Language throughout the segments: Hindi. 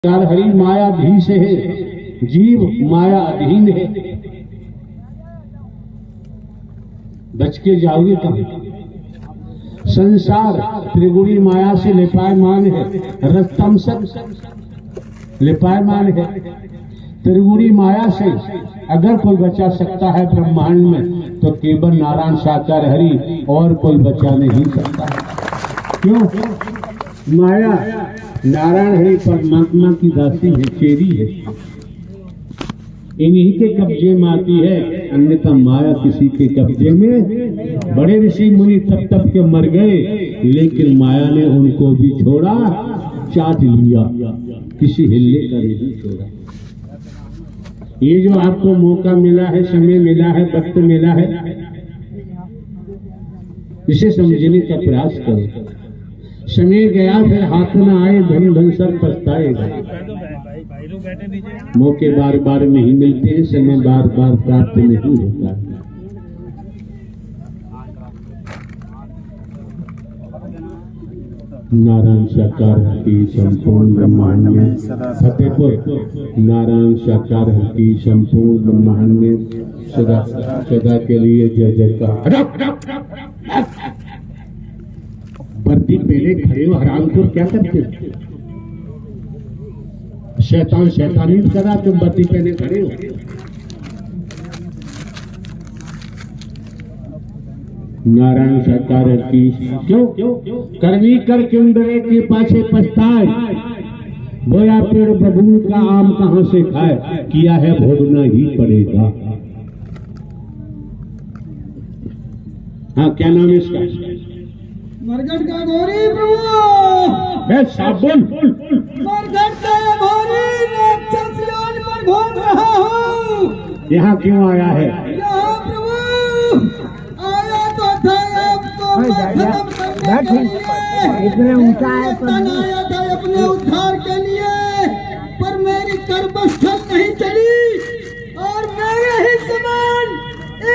हरि मायाधीश है, जीव माया अधीन है। बच के जाओगे कहाँ? संसार त्रिगुणी माया से लिपायमान है, रस्तम सब लिपायमान है। त्रिगुणी माया से अगर कोई बचा सकता है ब्रह्मांड में तो केवल नारायण साकार हरि, और कोई बचा नहीं सकता। क्यों? माया नारायण हरि परमात्मा की दासी है, चेरी है, इन्हीं के कब्जे में आती है, अन्यथा माया किसी के कब्जे में। बड़े ऋषि मुनि तब तब के मर गए, लेकिन माया ने उनको भी छोड़ा, चाट लिया, किसी हिलने का नहीं छोड़ा। ये जो आपको मौका मिला है, समय मिला है, वक्त मिला है, इसे समझने का प्रयास करो। समय गया फिर हाथ न आए, धन धन सर पछताएगा। मौके बार बार नहीं मिलते हैं, समय बार बार प्राप्त नहीं होता। नारायण साकार की संपूर्ण ब्रह्मांड में फतेहपुर, नारायण साकार की संपूर्ण ब्रह्मांड में सदा सदा के लिए जय जयकार। वर्दी पहले खड़े हो, हरामखोर क्या करते हो? शैतान शैतानी करा, तुम वर्दी पहले खड़े हो। नारायण साकार की क्यों करनी कर क्यों डरे के पाछे पछताए, बोया पेड़ बबूल का आम कहां से खाए, किया है भोगना ही पड़ेगा। हाँ, क्या नाम है इसका? मरघट का घोरी प्रभु, साबुन मरघट का घोरी राक्षस योनि पर घूम रहा हूँ। यहाँ क्यों आया है? यहाँ प्रभु आया तो था, अब तो खत्म करने के लिए। इतने ऊंचा है तो आया था अपने उद्धार के लिए, पर मेरी कर्मस्थल नहीं चली और मेरे ही समान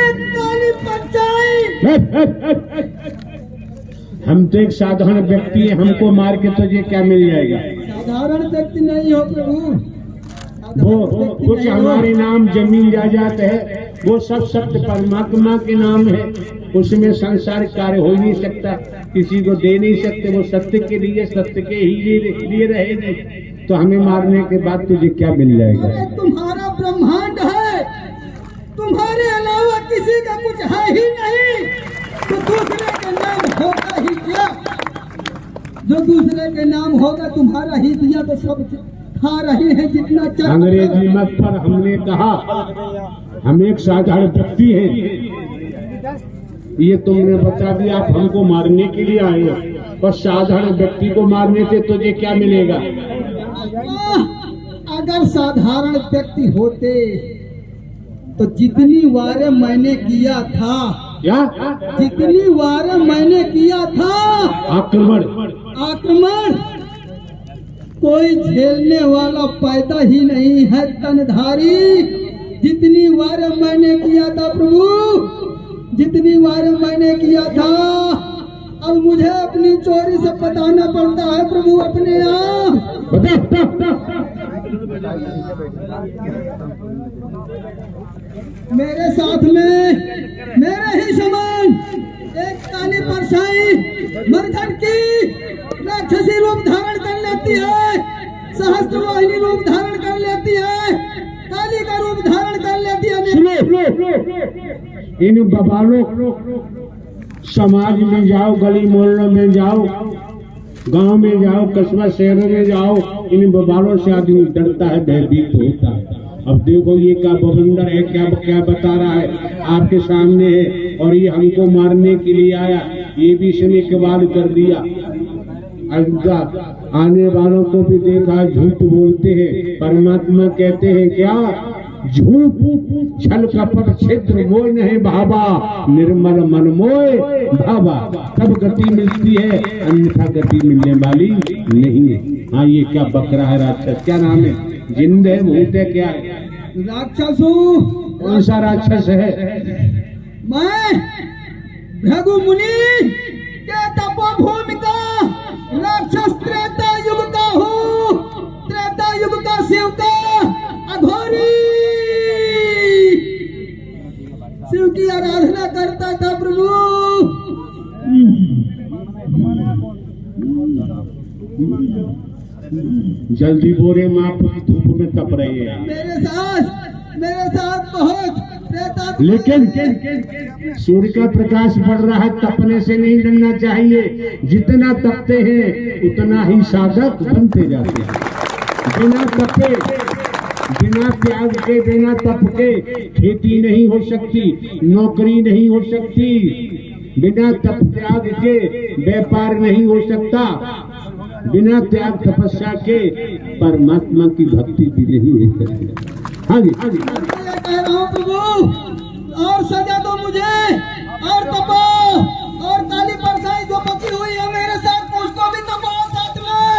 एक काली परछाई। हम तो एक साधारण व्यक्ति है, हमको मार के तुझे क्या मिल जाएगा? साधारण व्यक्ति नहीं हो प्रभु, वो कुछ हमारे नाम जमीन जायदाद है, वो सब सत्य परमात्मा के नाम है, उसमें संसार कार्य हो ही नहीं सकता, किसी को दे नहीं सकते। वो सत्य के लिए, सत्य के ही लिए रहेगी, तो हमें मारने के बाद तुझे क्या मिल जाएगा? तुम्हारा ब्रह्मांड है, तुम्हारे अलावा किसी का कुछ है ही नहीं, तो दूसरे के नाम होगा ही क्या? जो दूसरे के नाम होगा तुम्हारा ही दिया तो सब खा रहे हैं जितना चाह। अंग्रेजी मत पर हमने कहा हम एक साधारण व्यक्ति हैं, ये तुमने बता दिया, आप हमको मारने के लिए आए हो, और साधारण व्यक्ति को मारने से तुझे क्या मिलेगा? अगर साधारण व्यक्ति होते तो जितनी वारे मैंने किया था, क्या जितनी वारे मैंने किया था आक्रमण, कोई झेलने वाला पैदा ही नहीं है तनधारी। जितनी वारे मैंने किया था प्रभु, जितनी वारे मैंने किया था, अब मुझे अपनी चोरी से बताना पड़ता है प्रभु अपने आप। मेरे साथ में मेरे ही समान एक काली परछाई मरघट की राक्षसी रूप धारण कर लेती है, सहस्त्रवाहिनी रूप धारण कर लेती है, काली का रूप धारण कर लेती है। इन बबालों समाज में जाओ, गली मोहल्लों में जाओ, गांव में जाओ, कस्बा शहरों में जाओ, इन बबालों से आदमी डरता है, भयभीत होता है। अब देखो ये क्या बवंडर है, क्या क्या बता रहा है आपके सामने है, और ये हमको मारने के लिए आया, ये भी इसने इकबाल कर दिया। आने वालों को भी देखा झूठ बोलते हैं, परमात्मा कहते हैं क्या? झूठ छल कपट छिद्र मोह नहीं भावा, निर्मल मन मोह भावा, तब गति मिलती है, अन्यथा गति मिलने वाली नहीं है। हाँ, ये क्या बकरा है राक्षस? क्या नाम है? जिंद है, भूत है, क्या है? राक्षस हूँ। कौन सा राक्षस है? मैं भृगु मुनि के तपोभूमि का राक्षस त्रेता युग का हूँ। त्रेता युग का शिव का अघोरी शिव की आराधना करता था प्रभु। जल्दी बोरे माप की धूप में तप रहे हैं। मेरे साथ बहुत प्रेतात्मा, लेकिन सूर्य का प्रकाश बढ़ रहा है, तपने से नहीं डरना चाहिए। जितना तपते हैं उतना ही साधक बनते जाते हैं। बिना तपे, बिना त्याग के, बिना तप के खेती नहीं हो सकती, नौकरी नहीं हो सकती। बिना तप त्याग के व्यापार नहीं हो सकता। बिना त्याग तपस्या के परमात्मा की भक्ति भी नहीं हो सकती। हाँ जी, हाँ जी। मैं कह रहा हूँ प्रभु, और सजा दो मुझे, और तपो, और काली परछाई जो बची हुई है मेरे साथ उसको भी तपो साथ में,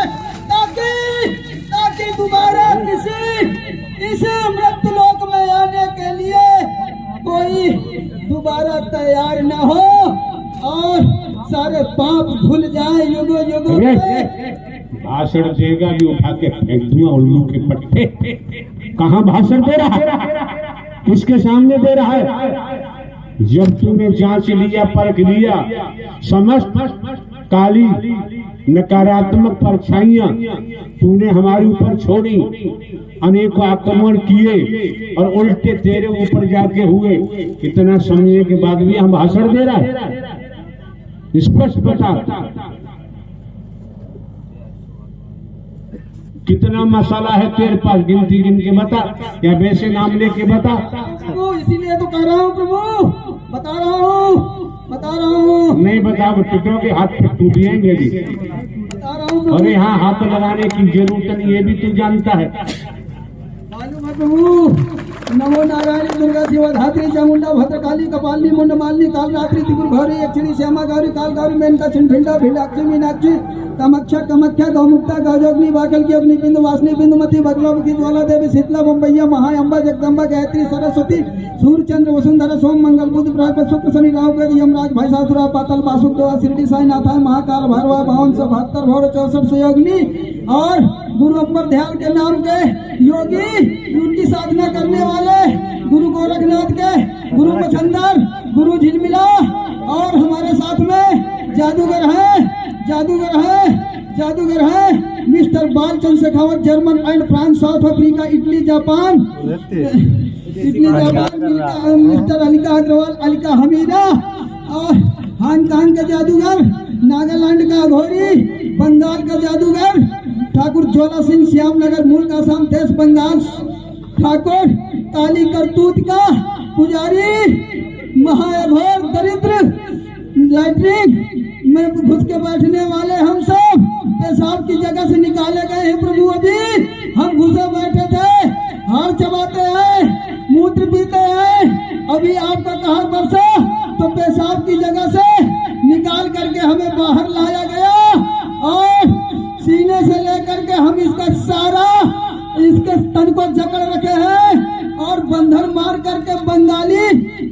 ताकि दोबारा इस मृत्यु लोक में आने के लिए कोई दोबारा तैयार न हो और सारे पाप भूल जाए युगो युगो में। भाषण देगा भी उठा के फेंक दूंगा उल्लू के पट्टे। कहाँ भाषण दे रहा है, किसके सामने दे रहा है? जब तूने जांच लिया, परख लिया, समस्त काली नकारात्मक परछाइयां तूने हमारे ऊपर छोड़ी, अनेकों आक्रमण किए और उल्टे तेरे ऊपर जाके हुए, इतना समझने के बाद भी हम भाषण दे रहा है? स्पष्ट बता, कितना मसाला है तेरे पास, गिनती गिन के बता, या वैसे नाम लेके बता। प्रभु इसीलिए तो कह रहा हूँ प्रभु, बता रहा हूँ। नहीं बता, टुकड़ों के हाथ पे टूट जाएंगे भी। बता रहा हूँ और यहाँ हाथ लगाने की जरूरत नहीं, ये भी तू जानता है। मालूम है प्रभु। नमो नारायणी दुर्गा शिवा धात्री चामुंडा भद्रकाली कपालिनी मुंड मालिनी कालरात्रि त्रिपुर गौरी यक्षिणी श्यामा गौरी काल गौरी मेनका छिंडा भिडाक्षी मीनाक्षी कामाख्या गौमुक्ता गौजोगनी वाकल की अग्नि बिंदु वासनी बिंदुमती बगलामुखी ज्वाला देवी शीतला मुंबैया महाअंबा जगदम्बा गायत्री सरस्वती सूर्य चंद्र वसुंधरा सोम मंगल बुध बृहस्पति शुक्र शनि राहु केतु यमराज भाई सासुरा पाताल वासुदेव शिरडी साई नाथाय महाकाल भैरवा 52 भौर 64 सहयोगिनी और गुरु अम्बर ध्यान के नाम के योगी, उनकी साधना करने वाले गुरु गोरखनाथ के, गुरु पचंदर, गुरु झिलमिला, और हमारे साथ में जादूगर है Mr Balchand Shekhawat, German and France, South Africa, Italy, Japan, Mr Alika Agarwal, Alika Hamida, और हांगकांग का जादूगर, नागालैंड का अघोरी, बंगाल का जादूगर ठाकुर ज्वाला सिंह, श्यामनगर मूल का आसाम देश बंगाल ठाकुर, काली करतूत का पुजारी, महाअघोर दरिद्र, लैट्रिन में घुस के बैठने वाले हम सब पेशाब की जगह से निकाले गए हैं प्रभु। अभी हम घुसे बैठे थे, हार चबाते हैं, मूत्र पीते हैं, अभी आपका कहा बरसा तो पेशाब की जगह से निकाल करके हमें बाहर लाया गया और सीने से लेकर के हम इसके तन को जकड़ रखे हैं और बंधन मार करके बंगाली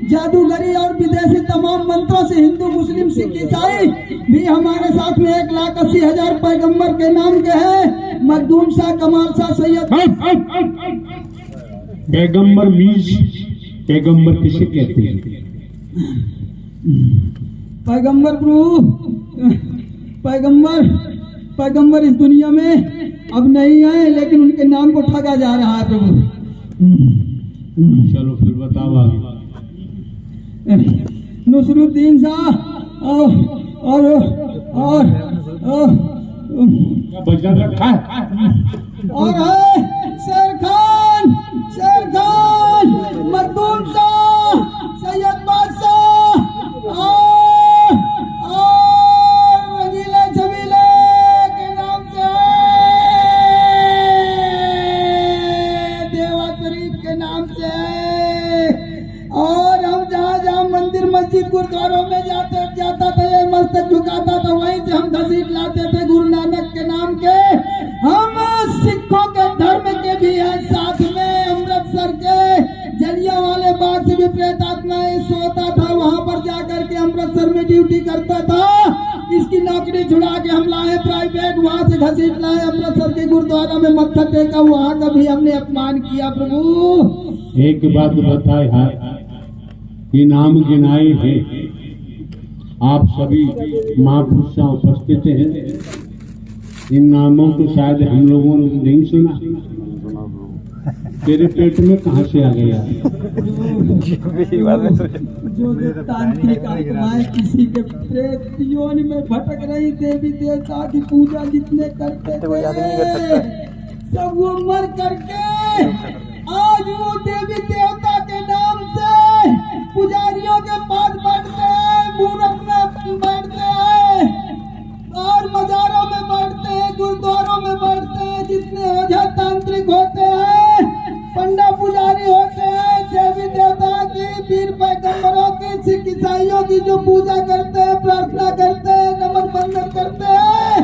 जादूगरी और विदेशी तमाम मंत्रों से हिंदू मुस्लिम सिख ईसाई भी हमारे साथ में 1,80,000 पैगंबर के नाम के हैं। मखदूम शाह, कमाल शाह, सैयद। पैगंबर मीज, पैगंबर किसे कहते हैं? पैगंबर प्रभु, पैगंबर इस दुनिया में अब नहीं है, लेकिन उनके नाम को ठगा जा रहा है प्रभु। चलो फिर बताओ आगे। नुसरुद्दीन शाह और बजट रखा है और है शेर खान, मखदूम शाह, सैयद बादशाह और रंगीले छबीले के नाम से, देवा शरीफ के नाम से। और हम जहाँ मंदिर मस्जिद गुरुद्वारों में जाता था, ये मस्तक झुकाता था, वहीं से हम घसीट लाते थे गुरु नानक के नाम के। हम सिखों के धर्म के भी हैं साथ में। अमृतसर के जलियांवाले बाग से भी प्रेत आत्माएं सोता था, वहां पर जाकर के अमृतसर में ड्यूटी करता था। इसकी नौकरी छुड़ा के हम लाए प्राइवेट, वहां से घसीट लाए अमृतसर के गुरुद्वारा में मत्था टेका, वहां का भी हमने अपमान किया प्रभु। एक बात बताए है, इनाम गिनाए हैं, आप सभी महापुरुषों उपस्थित हैं, इन नामों को शायद हम लोगों ने नहीं सुना। तेरे पेट में कहाँ से आ गया? जो तांत्रिक आत्माएं किसी के प्रेत योनि में भटक रही, देवी देवता की पूजा जितने करते थे सब वो मर करके आज वो देवी देवता के नाम से पुजारियों के पास बैठते हैं, मूर्ख में बैठते हैं और मजारों में बैठते हैं, गुरुद्वारों में बैठते हैं। जितने ओझा तांत्रिक होते हैं, पंडा पुजारी होते हैं, देवी देवता की, वीर पैगंबरों की, सिख ईसाइयों की जो पूजा करते हैं, प्रार्थना करते हैं, नमन बंदन करते हैं,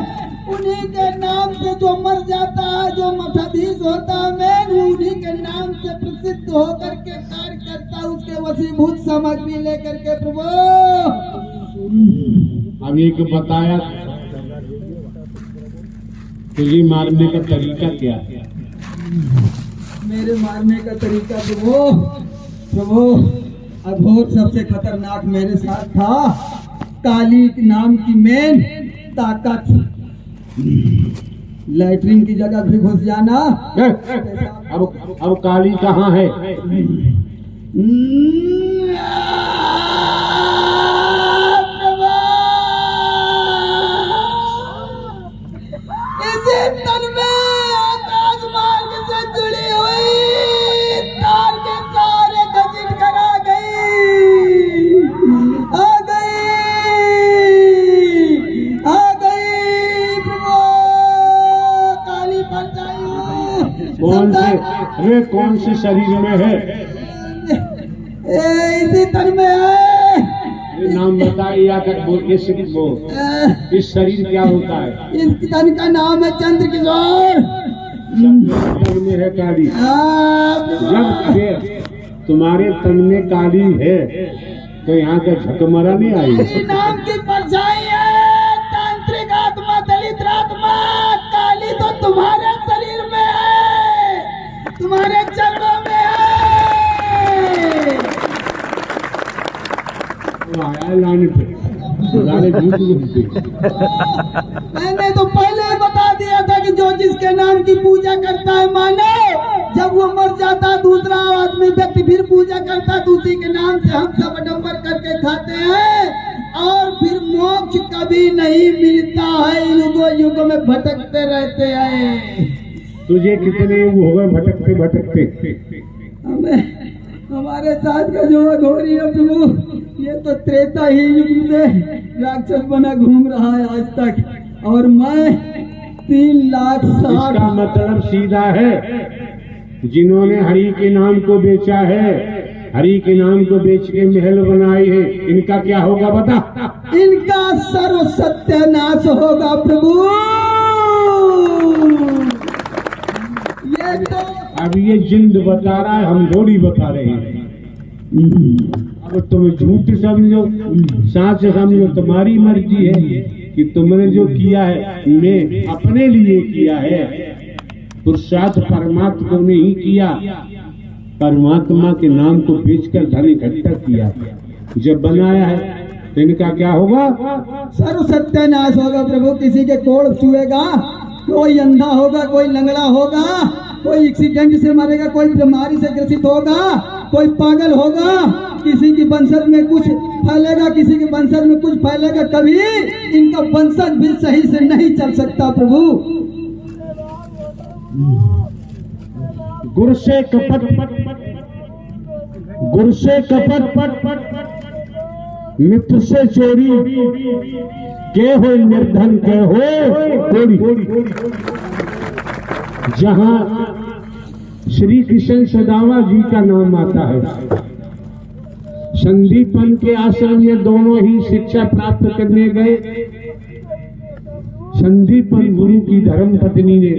उन्हीं के नाम से जो मर जाता है, जो मठाधीश होता है, मैं उन्हीं के नाम से प्रसिद्ध होकर के कार्य करता है, उसके वशीभूत सामग्री लेकर के प्रभु। अब एक बताया तुझे मारने का तरीका क्या है? मेरे मारने का तरीका प्रभु अघोर सबसे खतरनाक मेरे साथ था। काली नाम की मेन ताकत, लैट्रिन की जगह भी घुस जाना। अब काली कहाँ है? इसी तन में आकाश मार्ग से जुड़ी हुई तार के तारे घसीट कर आ गई प्रभु, काली परछाई कौन से शरीर में है? इसी तन में है। नाम बताइए, आकर बोल के बोल, इस शरीर क्या होता है? इस तन का नाम है चंद्र किशोर। तन में है काली। जब तुम्हारे तन में काली है तो यहाँ का झकमरा नहीं आई। इसी नाम की परछाई है तांत्रिक आत्मा, दलित आत्मा। काली तो तुम्हारे शरीर में है, तुम्हारे चरणों में है। आया लाने पे मैंने तो पहले ही बता दिया था कि जो जिसके नाम की पूजा करता है माने, जब वो मर जाता दूसरा आदमी व्यक्ति फिर पूजा करता है, उसी के नाम से हम सब अडम्बर करके खाते हैं और फिर मोक्ष कभी नहीं मिलता है। युगों युगों में भटकते रहते हैं। तुझे कितने युग हो गए भटकते भटकते? हमारे साथ का जो घोरी है प्रभु, ये तो त्रेता ही युग में राक्षस बना घूम रहा है आज तक, और मैं 3 लाख साल। इसका मतलब सीधा है, जिन्होंने हरि के नाम को बेचा है, हरि के नाम को बेच के महल बनाए है, इनका क्या होगा बता? इनका सर्व सत्यानाश होगा प्रभु। ये तो अब ये जिंद बता रहा है, हम थोड़ी बता रहे हैं। अब तुम झूठ समझो, सच समझो, तुम्हारी मर्जी है कि तुमने जो किया है मैं अपने लिए किया है। पुरुषार्थ परमात्मा को नहीं किया, परमात्मा के नाम को बेचकर धन इकट्ठा किया। जब बनाया है तो इनका क्या होगा? सर्व सत्यानाश होगा प्रभु। किसी के कोड़ छुएगा, कोई अंधा होगा, कोई लंगड़ा होगा, कोई एक्सीडेंट से मरेगा, कोई बीमारी से ग्रसित होगा, कोई पागल होगा, किसी की वंशज में कुछ फैलेगा, किसी के वंशज में कुछ फैलेगा। कभी इनका वंशज भी सही से नहीं चल सकता प्रभु। गुरु से कपट, गुरु से कपट, मित्र से चोरी, के हो निर्धन के हो कोड़ी। जहां श्री कृष्ण सदामा जी का नाम आता है, संदीपन के आश्रम में दोनों ही शिक्षा प्राप्त करने गए। संदीपन गुरु की धर्म पत्नी ने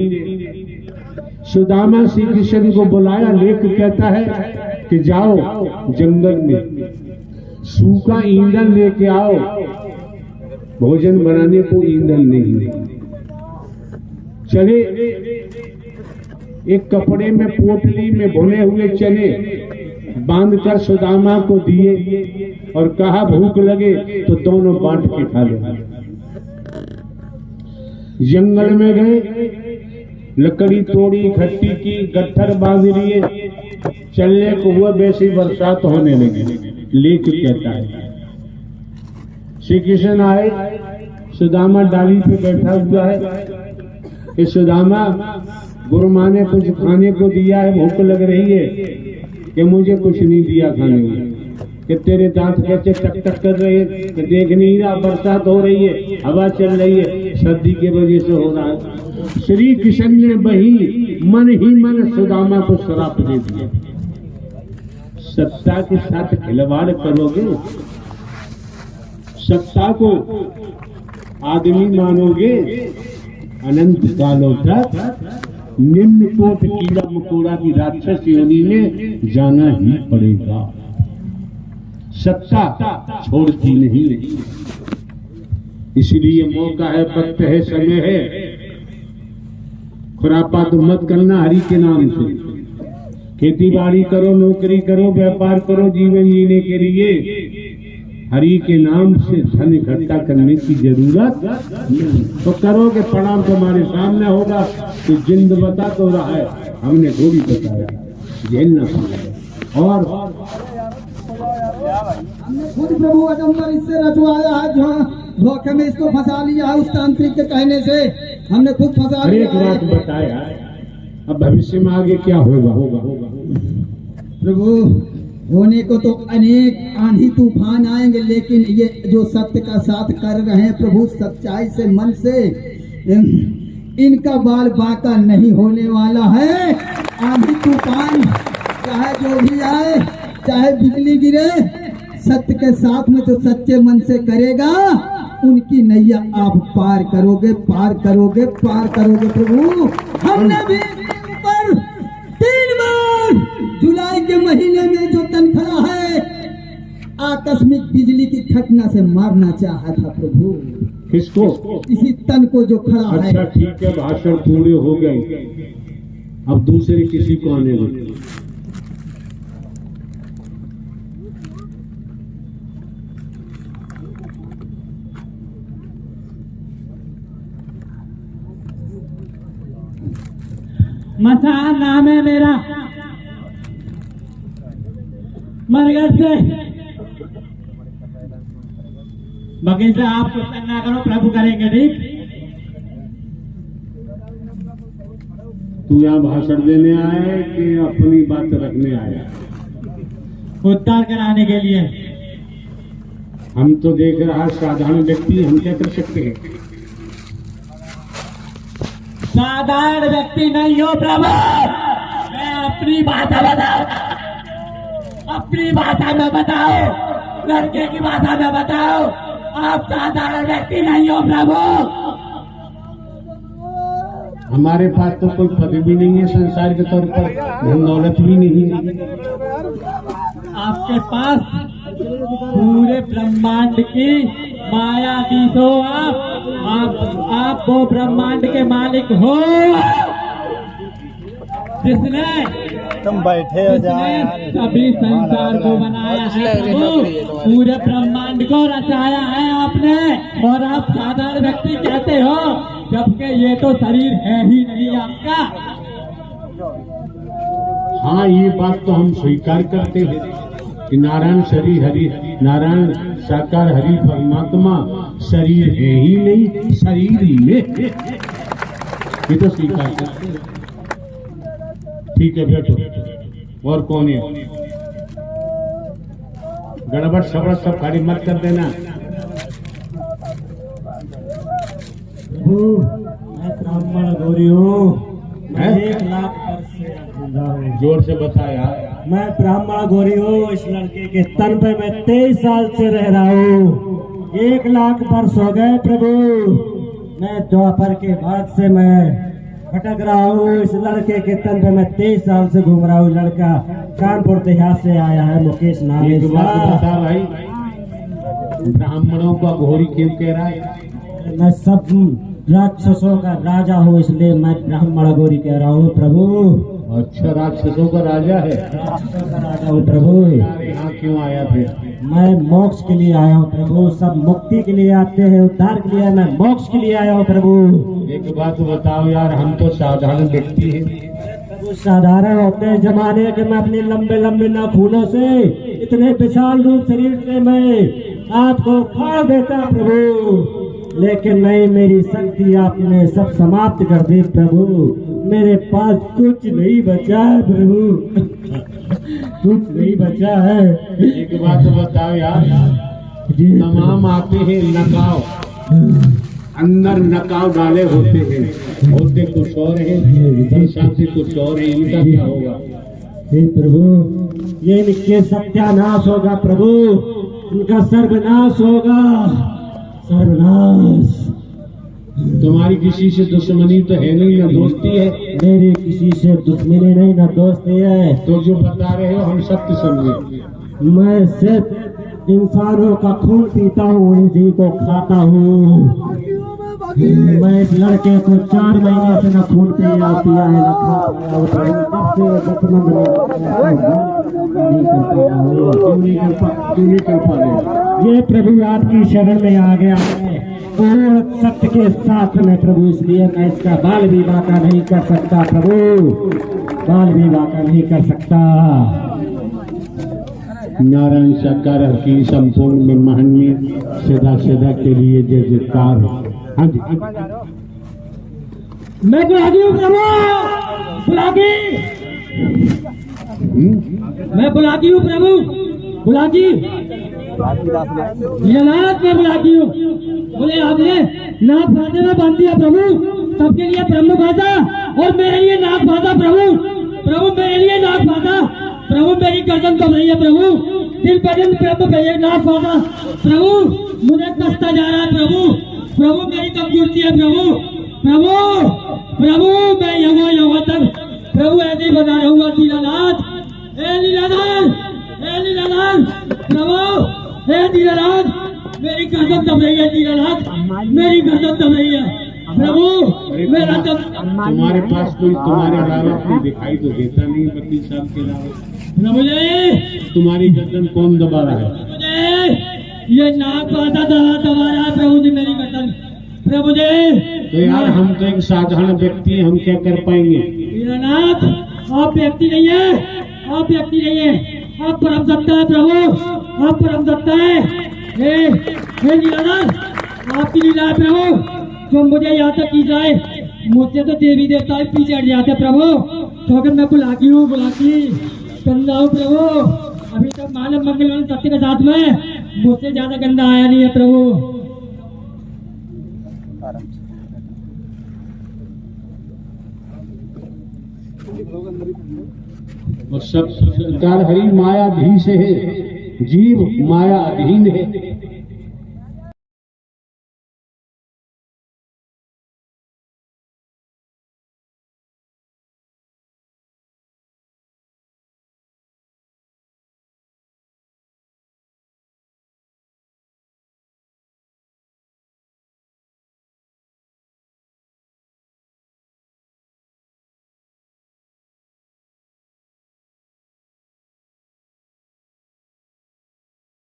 सुदामा श्री कृष्ण को बुलाया। लेख कहता है कि जाओ जंगल में सूखा ईंधन लेके आओ, भोजन बनाने को ईंधन नहीं। चले एक कपड़े में पोटली में भुने हुए चने बांधकर सुदामा को दिए और कहा भूख लगे तो दोनों बांट के खा ले। जंगल में गए, लकड़ी तोड़ी, खट्टी की, गट्ठर बांध लिए, चलने को हुआ, वैसे बरसात होने लगी। लेख कहता है श्री कृष्ण आए, सुदामा डाली पे बैठा हुआ है कि सुदामा गुरु माँ ने कुछ खाने को दिया है, भूख लग रही है, कि मुझे कुछ नहीं दिया खाने को, कि तेरे दांत कैसे टक टक कर रहे हैं, कि देख नहीं रहा बरसात हो रही है, हवा चल रही है, सर्दी के वजह से हो रहा है। श्री कृष्ण ने वही मन ही मन सुदामा को श्राप दे दिया। सत्ता के साथ खिलवाड़ करोगे, सत्ता को आदमी मानोगे, अनंत कालों तक निम्न कोट कीड़ा मकोड़ा की राक्षस योनि में जाना ही पड़ेगा। सत्ता छोड़ती नहीं। इसलिए मौका है, वक्त है, समय है, खुरापात मत करना। हरि के नाम से खेती बाड़ी करो, नौकरी करो, व्यापार करो, जीवन जीने के लिए हरि के नाम से धन इकट्ठा करने की जरूरत नहीं। तो करोगे, प्रणाम तुम्हारे सामने होगा। तो जिंद बता तो रहा है, हमने गोली बताया, झेलना पड़ेगा। और हमने खुद प्रभु अजम्बर इससे रचवाया है, जो धोखे में इसको फंसा लिया है। उस तांत्रिक के कहने से हमने खुद फंसा लिया एक बात बताया। अब भविष्य में आगे क्या होगा? प्रभु होने को तो अनेक आंधी तूफान आएंगे, लेकिन ये जो सत्य का साथ कर रहे हैं प्रभु, सच्चाई से, मन से, इनका बाल बांका नहीं होने वाला है। आंधी तूफान चाहे जो भी आए, चाहे बिजली गिरे, सत्य के साथ में जो सच्चे मन से करेगा, उनकी नैया आप पार करोगे, पार करोगे, पार करोगे प्रभु। हमने भी पर 3 बार जुलाई के महीने में जो तन खड़ा है, आकस्मिक बिजली की घटना से मारना चाहा था प्रभु। किसको? इसी तन को जो खड़ा है। अच्छा ठीक है, भाषण पूरे हो गए, अब दूसरे किसी को आने दो। मसान नाम है मेरा, मरगढ़ से। बकील से आप कुछ ना करो, प्रभु करेंगे। ठीक, तू यहाँ भाषण देने आए कि अपनी बात रखने आया? उद्धार कराने के लिए। हम तो देख रहा साधारण व्यक्ति, हम क्या कर सकते हैं? साधारण व्यक्ति नहीं हो प्रभु, मैं अपनी भाषा बताओ, अपनी भाषा में बताओ, लड़के की भाषा में बताओ। आप साधारण व्यक्ति नहीं हो प्रभु। हमारे पास तो कोई पद भी नहीं है, संसार के तौर पर धन दौलत भी नहीं है। आपके पास पूरे ब्रह्मांड की मायाधीश हो आप वो ब्रह्मांड के मालिक हो, जिसने सभी संसार को बनाया है प्रभु, पूरे ब्रह्मांड को रचाया है आपने। और आप साधारण व्यक्ति कहते हो, जबकि ये तो शरीर है ही नहीं आपका। हाँ, ये बात तो हम स्वीकार करते हैं कि नारायण शरीर हरि, नारायण साकार हरि परमात्मा शरीर है ही नहीं, शरीर में, ये तो स्वीकार करते हैं। ठीक है, बैठो। और कौन है? गड़बड़ सड़बड़ सब खाली मत कर देना। मैं ब्राह्मण गौरी हूँ, 1 लाख वर्ष से जिंदा हूँ। जोर से बता यार। मैं ब्राह्मण गौरी हूँ, इस लड़के के तन पे मैं 23 साल से रह रहा हूँ। 1 लाख वर्ष हो गए प्रभु। मैं द्वापर के बाद से मैं भटक रहा हूँ, इस लड़के के तन पे मैं 23 साल से घूम रहा हूँ। लड़का कानपुर देहात से आया है, मुकेश नाम है एक बात बता भाई, ब्राह्मणों का घोरी क्यों कह रहा है? मैं सब राक्षसों का राजा हूँ, इसलिए मैं ब्राह्मण गौरी कह रहा हूँ प्रभु। अच्छा, राक्षसों का राजा है। राक्षसों का राजा हूँ प्रभु। यार यहाँ क्यों आया फिर? मैं मोक्ष के लिए आया हूँ प्रभु। सब मुक्ति के लिए आते हैं, उद्धार के लिए, मैं मोक्ष के लिए आया हूँ प्रभु। एक बात बताओ यार, हम तो साधारण व्यक्ति हैं। प्रभु साधारण होते हैं जमाने के, मैं अपने लंबे लंबे नाखूनों से, इतने विशाल रूप शरीर से मैं आपको फाड़ देता प्रभु, लेकिन नहीं, मेरी शक्ति आपने सब समाप्त कर दी प्रभु। मेरे पास कुछ नहीं बचा है प्रभु, कुछ नहीं बचा है। एक बात बताओ यार, जी तमाम आते हैं नकाव, अंदर नकाव डाले होते हैं, होते कुछ और है, हिसाब से कुछ और है, इनका क्या होगा? हे प्रभु, ये इनके सत्यानाश होगा प्रभु, इनका सर्वनाश होगा, सर्वनाश। तुम्हारी किसी से दुश्मनी तो है नहीं, ना दोस्ती है? मेरी किसी से दुश्मनी नहीं, ना दोस्ती है। तो जो बता रहे हो हम सत्य समझे। मैं सिर्फ इंसानों का खून पीता हूँ, इन्हीं को खाता हूँ। मैं इस लड़के को 4 महीने से न खून पिया है, न खा पाया हूँ। क्यों नहीं कर पा रहे? ये प्रभु आपकी शरण में आ गया है और सत्य के साथ में प्रभु, इसलिए मैं इसका बाल विवाह का नहीं कर सकता प्रभु, बाल विवाह का नहीं कर सकता। नारायण सरकार की संपूर्ण ब्रह्मांड सदा सदा के लिए जय जयकार हो। हाँ जी, मैं बुलागी हूँ प्रभु, बुलागी, मैं बुलागी हूँ प्रभु, बुलागी, जनाब मैं बुलागी हूँ। बोले आपने नाक बांधे में बांध दिया प्रभु, सबके लिए ब्रह्म बांधा और मेरे लिए नाक बांधा प्रभु, प्रभु मेरे लिए नाक बांधा प्रभु, मेरी गर्दन कम रही है प्रभु, दिन ब दिन प्रभु मेरे नाक बांधा प्रभु, मुझे कसता जा रहा है प्रभु, प्रभु मेरी कमजोरी है प्रभु, प्रभु प्रभु मैं यहाँ तक प्रभु ऐसे ही बता रहूंगा। दीनानाथ, हे दीनानाथ, हे दीनानाथ प्रभु, हे दीनानाथ, मेरी गर्दन दब रही है दीनानाथ, मेरी गर्दन दब रही है प्रभु, मेरा तुम्हारे पास कोई तुम्हारे अलावा कोई दिखाई तो देता नहीं, पति साहब के अलावा। प्रभु जी, तुम्हारी गर्दन कौन दबा रहा है? प्रभु जी, ये नाक बांधा दबा रहा है प्रभु जी मेरी गर्दन, प्रभु जी। तो यार हम तो एक साधारण व्यक्ति हैं, हम क्या कर पाएंगे? दीनानाथ, आप व्यक्ति नहीं है, आप व्यक्ति नहीं है, आप परम सत्ता है प्रभु, आप परम सत्ता है। हे दीनानाथ, आपकी लीला है प्रभु, जो मुझे यहाँ तक की जाए, मुझसे तो देवी देवता भी पीछे हट जाते प्रभु, क्योंकि मैं बुलाकी हूँ, बुलाकी गंदा हूँ प्रभु। अभी तक मानव मंगल सत्य के साथ में मुझसे ज्यादा गंदा आया नहीं है प्रभु। और सब सरकार हरि माया भी से है, जीव माया अधीन है।